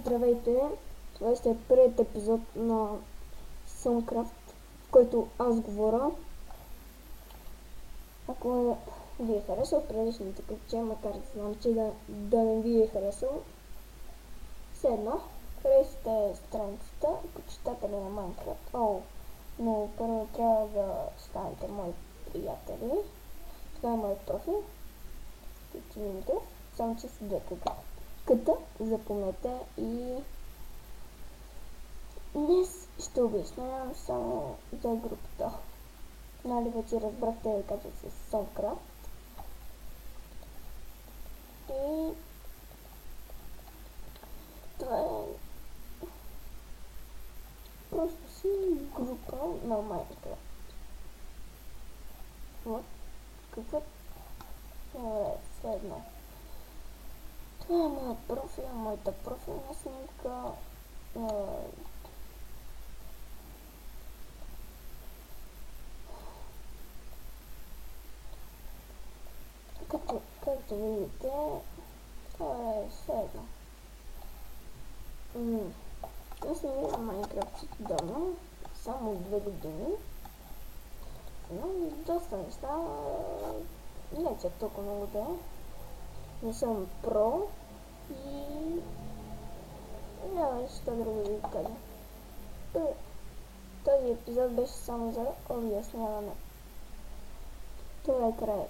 Здравейте! Това ще е първият епизод на Suncraft, в който аз говоря. Ако ви е харесал предишните клипче, макар да знам, че да не ви е харесал, все едно, харесате страницата, почитатели на Minecraft. Но първо трябва да станете мои приятели. Това е моят профил. Димитров, само че с две къта, запомнете. И днес ще обяснявам само за групата. Нали вече разбрахте, казва се Suncraft. И това е просто си група на Minecraft. Вот какво все едно. Това е моят профил, моята профилна снимка. Както видите, това е все едно. Аз не играм Майнкрафт отдавна, само 2 години. Но доста неща, не че толкова много да е. Не съм про и няма нищо друго да ви кажа. Този епизод беше само за обясняване. Това е краят.